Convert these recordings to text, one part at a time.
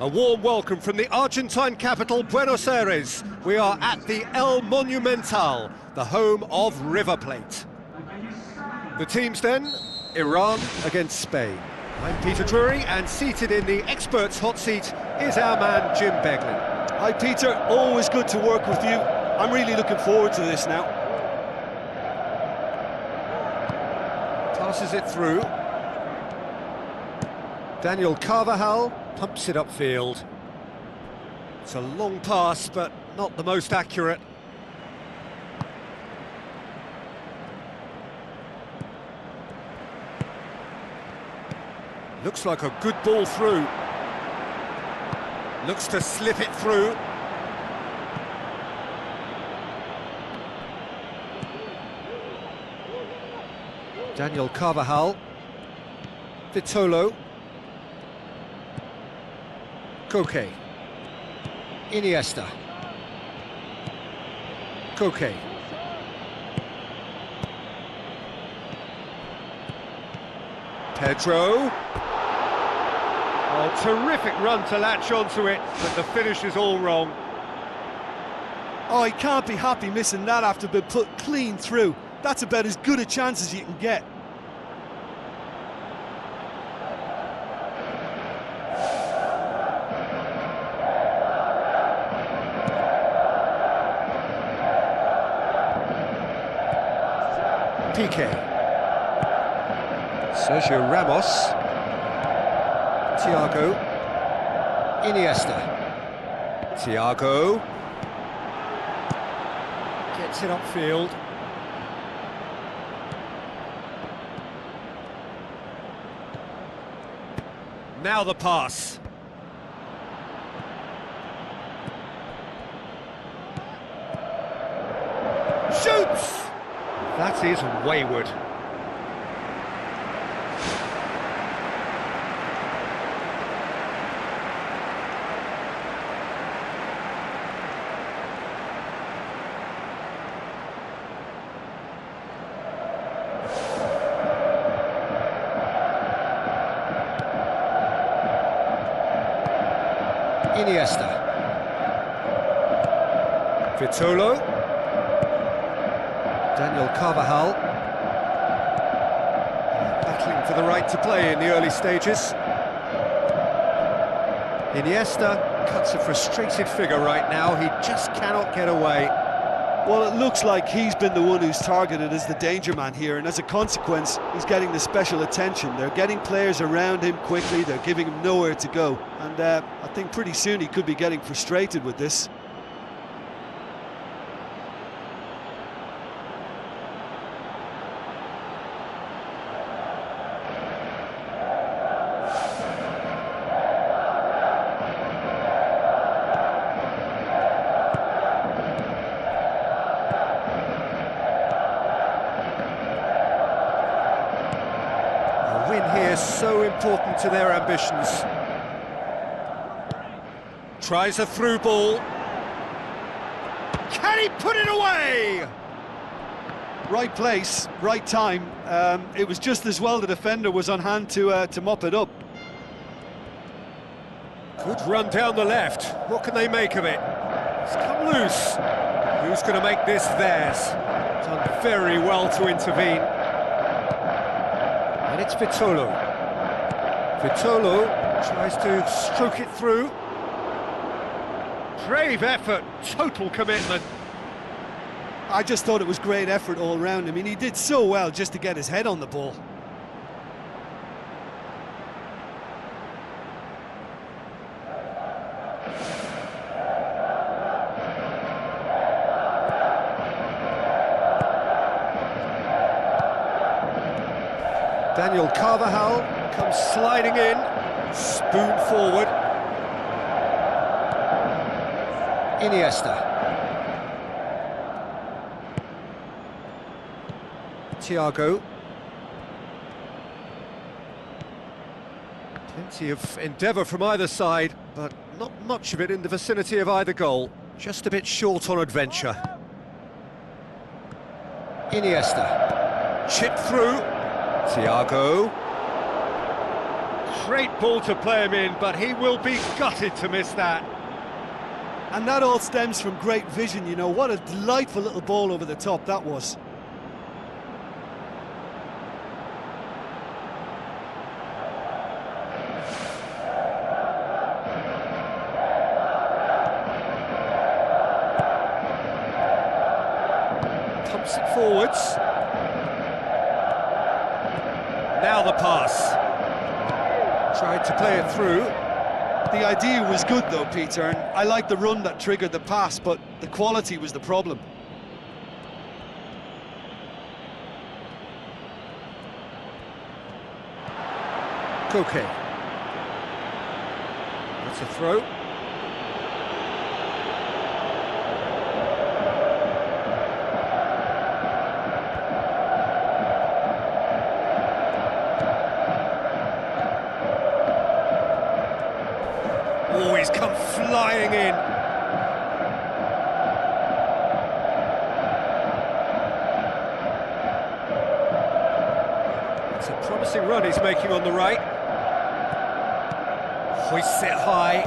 A warm welcome from the Argentine capital, Buenos Aires. We are at the El Monumental, the home of River Plate. The teams then, Iran against Spain. I'm Peter Drury, and seated in the experts' hot seat is our man Jim Beglin. Hi Peter, always good to work with you. I'm really looking forward to this now. Passes it through. Daniel Carvajal pumps it upfield. It's a long pass, but not the most accurate. Looks like a good ball through. Looks to slip it through. Daniel Carvajal. Vitolo. Koke. Iniesta. Koke. Pedro. Oh, terrific run to latch onto it, but the finish is all wrong. Oh, he can't be happy missing that after being put clean through. That's about as good a chance as you can get. Piqué. Sergio Ramos. Thiago. Iniesta. Thiago. Gets it upfield. Now the pass. Shoots! That is wayward. Iniesta. Vitolo. Daniel Carvajal. Battling for the right to play in the early stages. Iniesta cuts a frustrated figure right now. He just cannot get away. Well, it looks like he's been the one who's targeted as the danger man here, and as a consequence, he's getting the special attention. They're getting players around him quickly, they're giving him nowhere to go, and I think pretty soon he could be getting frustrated with this. So important to their ambitions. Tries a through ball. Can he put it away? Right place, right time. It was just as well the defender was on hand to mop it up. Good run down the left. What can they make of it? It's come loose. Who's going to make this theirs? Done very well to intervene. And it's Vitolo. Vitolo tries to stroke it through. Brave effort, total commitment. I just thought it was great effort all round. I mean, he did so well just to get his head on the ball. Daniel Carvajal comes sliding in, spoon forward. Iniesta. Thiago. Plenty of endeavour from either side, but not much of it in the vicinity of either goal. Just a bit short on adventure. Iniesta. Chip through. Thiago. Great ball to play him in, but he will be gutted to miss that. And that all stems from great vision, you know. What a delightful little ball over the top that was. Pumps it forwards. Now the pass. Tried to play it through. The idea was good though, Peter, and I like the run that triggered the pass, but the quality was the problem. Koke. That's a throw. Oh, he's come flying in. It's a promising run he's making on the right. Hoists it high.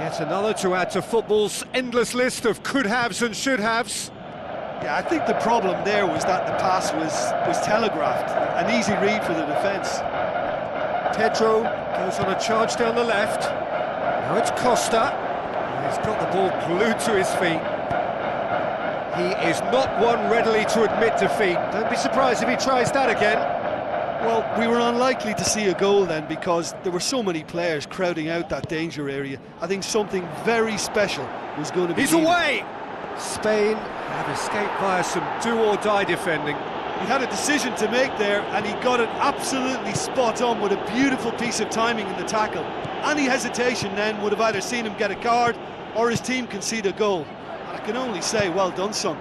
Yet another to add to football's endless list of could-haves and should-haves. Yeah, I think the problem there was that the pass was telegraphed. An easy read for the defence. Pedro goes on a charge down the left. Now it's Costa. He's got the ball glued to his feet. He is not one readily to admit defeat. Don't be surprised if he tries that again. Well, we were unlikely to see a goal then because there were so many players crowding out that danger area. I think something very special was going to be He's needed. away! Spain have escaped via some do-or-die defending. He had a decision to make there and he got it absolutely spot on with a beautiful piece of timing in the tackle. Any hesitation then would have either seen him get a card or his team concede a goal. And I can only say, well done, son.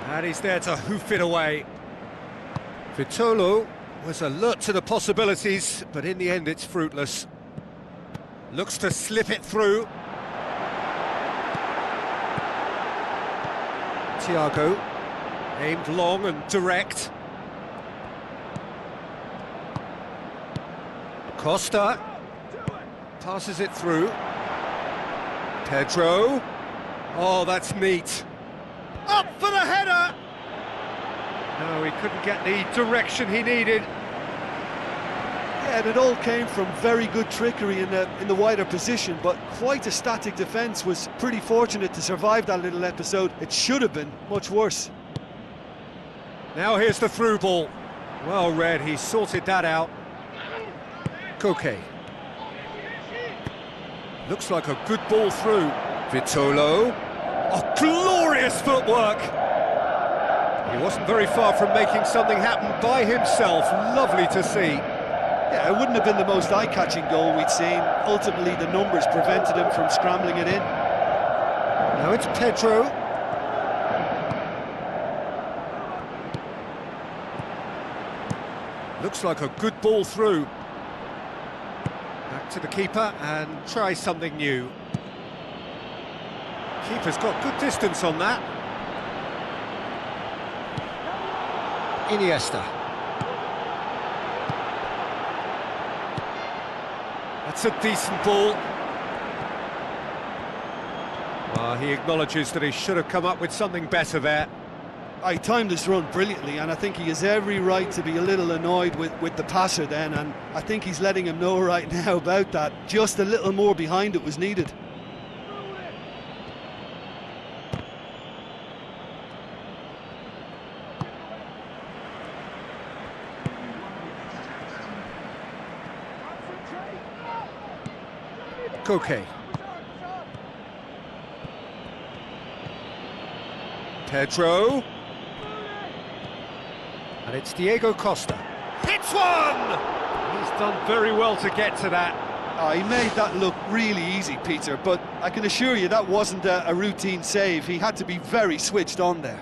And he's there to hoof it away. Vitolo was alert to the possibilities, but in the end it's fruitless. Looks to slip it through. Thiago, aimed long and direct. Costa passes it through. Pedro. Oh, that's neat. Up for the header! No, he couldn't get the direction he needed. Yeah, and it all came from very good trickery in the wider position, but quite a static defence. Was pretty fortunate to survive that little episode. It should have been much worse. Now here's the through ball. Well read, he sorted that out. Koke. Looks like a good ball through. Vitolo. Oh, glorious footwork! He wasn't very far from making something happen by himself. Lovely to see. Yeah, it wouldn't have been the most eye-catching goal we'd seen. Ultimately, the numbers prevented him from scrambling it in. Now it's Pedro. Looks like a good ball through. Back to the keeper and try something new. Keeper's got good distance on that. Iniesta. That's a decent ball. Well, he acknowledges that he should have come up with something better there. He timed his run brilliantly, and I think he has every right to be a little annoyed with the passer then, and I think he's letting him know right now about that. Just a little more behind it was needed. Koke. Pedro. And it's Diego Costa. Hits one! He's done very well to get to that. He made that look really easy, Peter, but I can assure you that wasn't a routine save. He had to be very switched on there.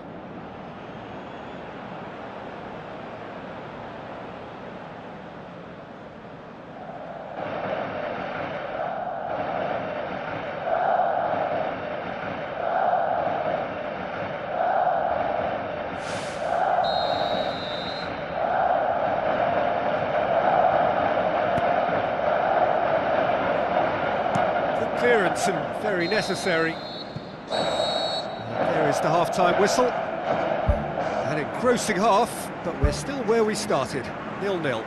Good clearance and very necessary. There is the half-time whistle. An engrossing half, but we're still where we started, 0-0.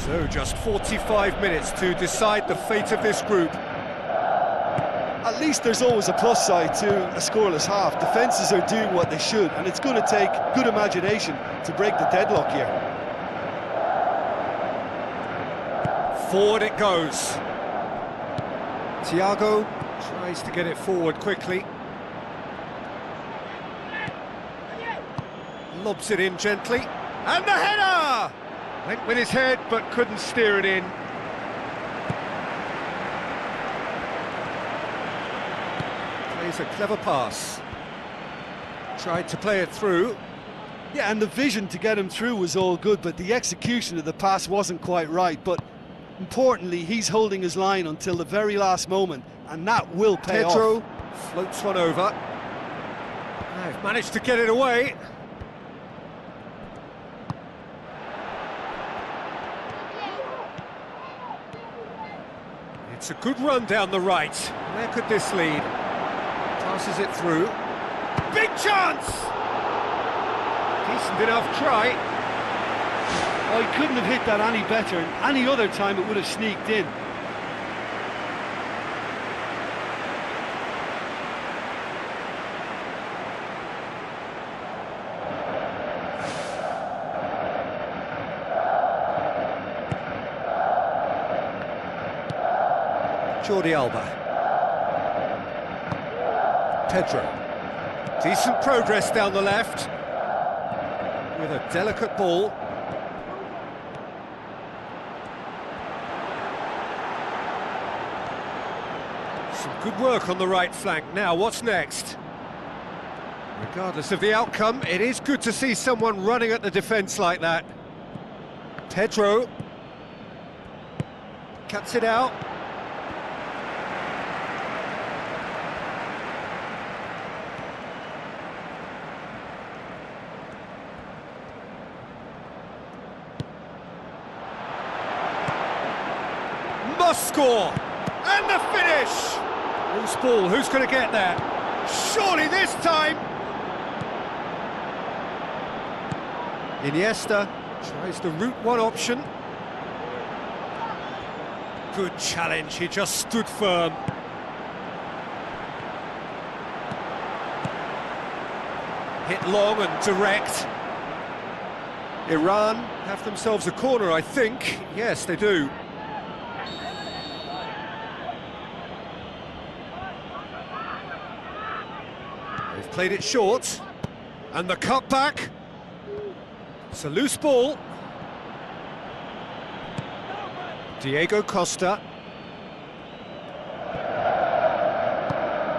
So just 45 minutes to decide the fate of this group. At least there's always a plus side to a scoreless half. Defences are doing what they should, and it's going to take good imagination to break the deadlock here. Forward it goes. Thiago tries to get it forward quickly. Lobs it in gently. And the header! Went with his head, but couldn't steer it in. Plays a clever pass. Tried to play it through. Yeah, and the vision to get him through was all good, but the execution of the pass wasn't quite right. But importantly, he's holding his line until the very last moment, and that will pay off. Pedro floats one over. They've managed to get it away. It's a good run down the right. Where could this lead? Passes it through. Big chance! Decent enough try. Oh, he couldn't have hit that any better, and any other time it would have sneaked in. Jordi Alba. Pedro. Decent progress down the left. With a delicate ball. Some good work on the right flank. Now, what's next? Regardless of the outcome, it is good to see someone running at the defence like that. Pedro. Cuts it out. Must score! And the finish! Loose ball, who's going to get there? Surely this time! Iniesta tries the route one option. Good challenge, he just stood firm. Hit long and direct. Iran have themselves a corner, I think. Yes, they do. They've played it short, and the cutback. It's a loose ball. Diego Costa.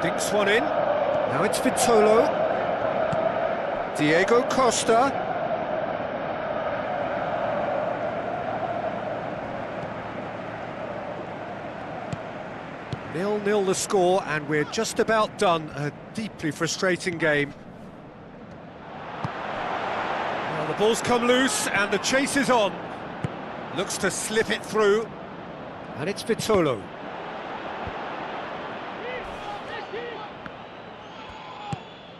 Dinks one in. Now it's Vitolo. Diego Costa. 0-0 the score, and we're just about done. A deeply frustrating game. Well, the ball's come loose and the chase is on. Looks to slip it through, and it's Vitolo.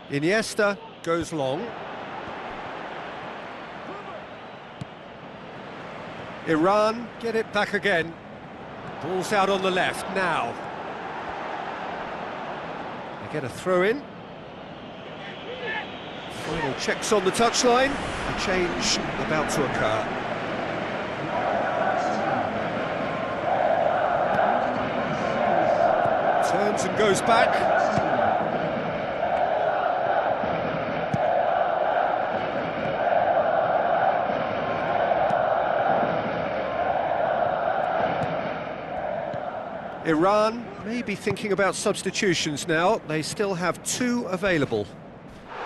Iniesta goes long. Iran get it back again. Ball's out on the left now. They get a throw in. Final checks on the touchline. A change about to occur. Turns and goes back. Iran may be thinking about substitutions now. They still have 2 available.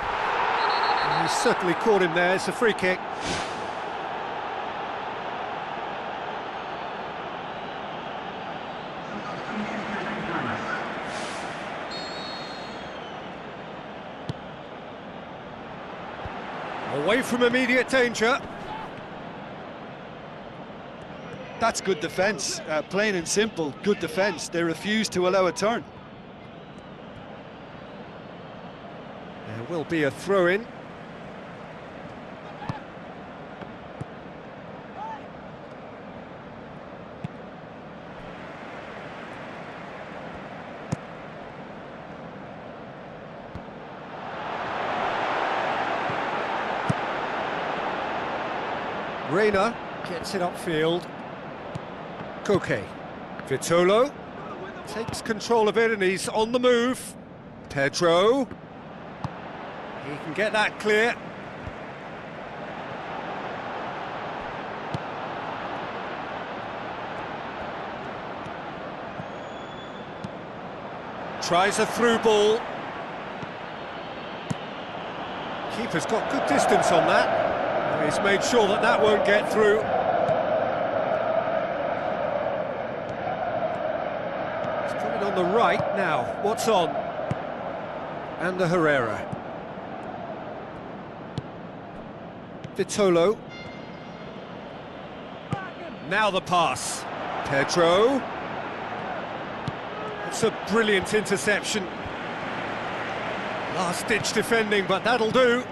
And he's certainly caught him there. It's a free kick. Away from immediate danger. That's good defence, plain and simple, good defence. They refuse to allow a turn. There will be a throw-in. Reina gets it upfield. Koke. Vitolo takes control of it and he's on the move. Pedro. He can get that clear. Tries a through ball. Keeper's got good distance on that. He's made sure that that won't get through. He's put it on the right now. What's on? And the Herrera. Vitolo. Now the pass. Pedro. It's a brilliant interception. Last-ditch defending, but that'll do.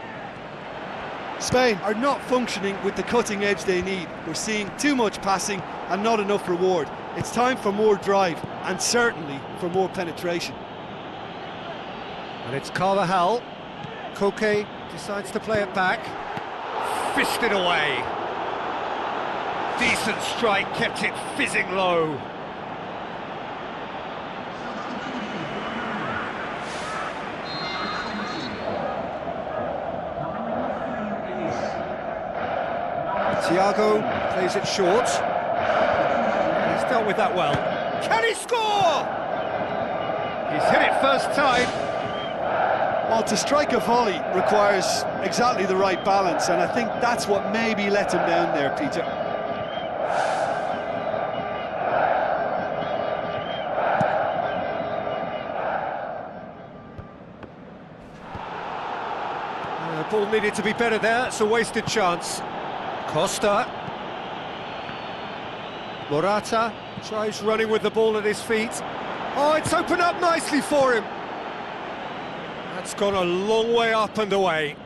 Spain are not functioning with the cutting edge they need. We're seeing too much passing and not enough reward. It's time for more drive and certainly for more penetration. And it's Carvajal. Koke decides to play it back. Fished it away. Decent strike, kept it fizzing low. Thiago plays it short. He's dealt with that well. Can he score? He's hit it first time. Well, to strike a volley requires exactly the right balance, and I think that's what maybe let him down there, Peter. The ball needed to be better there. It's a wasted chance. Costa. Morata tries running with the ball at his feet. Oh, it's opened up nicely for him. That's gone a long way up and away.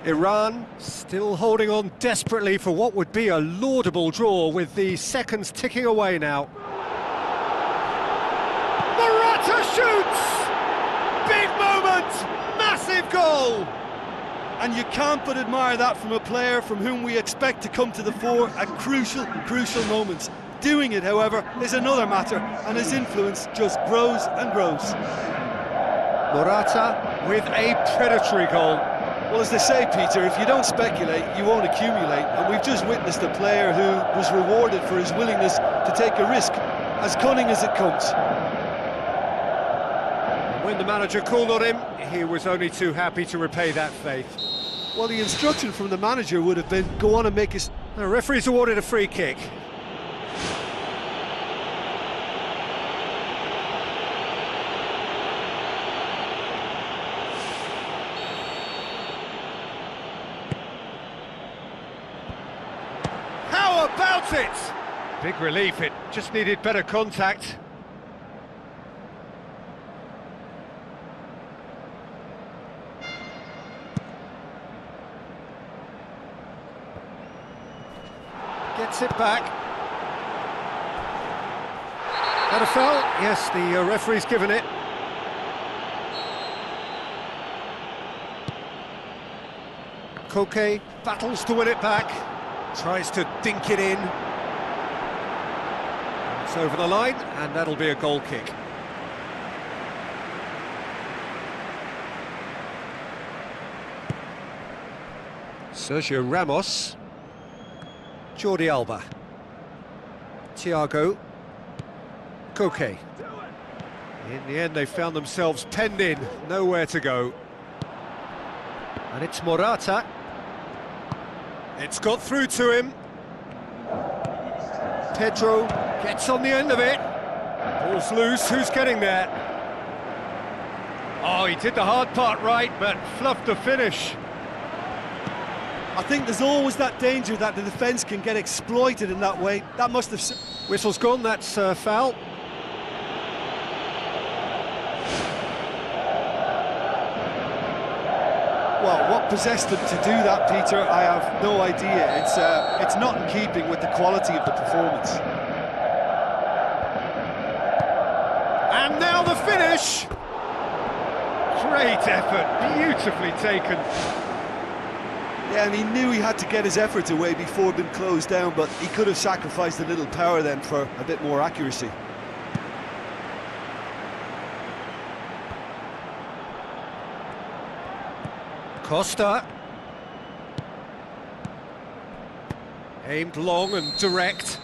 Iran still holding on desperately for what would be a laudable draw with the seconds ticking away now. Morata shoots! Big moment! Massive goal! And you can't but admire that from a player from whom we expect to come to the fore at crucial moments. Doing it, however, is another matter, and his influence just grows and grows. Morata with a predatory goal. Well, as they say, Peter, if you don't speculate, you won't accumulate, and we've just witnessed a player who was rewarded for his willingness to take a risk, as cunning as it comes. When the manager called on him, he was only too happy to repay that faith. Well, the instruction from the manager would have been, go on and make us... The referee's awarded a free kick. How about it? Big relief, it just needed better contact. Gets it back. That a foul? Yes, the referee's given it. Koke battles to win it back. Tries to dink it in. It's over the line, and that'll be a goal kick. Sergio Ramos. Jordi Alba. Thiago. Koke. In the end, they found themselves penned in, nowhere to go. And it's Morata. It's got through to him. Pedro gets on the end of it. Ball's loose, who's getting there? Oh, he did the hard part right, but fluffed the finish. I think there's always that danger that the defence can get exploited in that way. That must have... Whistle's gone, that's foul. Well, what possessed them to do that, Peter, I have no idea. It's not in keeping with the quality of the performance. And now the finish! Great effort, beautifully taken. Yeah, and he knew he had to get his efforts away before being closed down, but he could have sacrificed a little power then for a bit more accuracy. Costa. Aimed long and direct.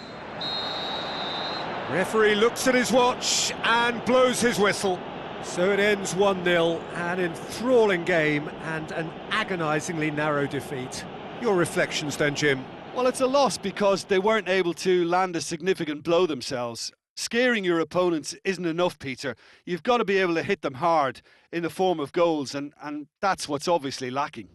Referee looks at his watch and blows his whistle. So it ends 1-0, an enthralling game and an agonisingly narrow defeat. Your reflections then, Jim? Well, it's a loss because they weren't able to land a significant blow themselves. Scaring your opponents isn't enough, Peter. You've got to be able to hit them hard in the form of goals, and that's what's obviously lacking.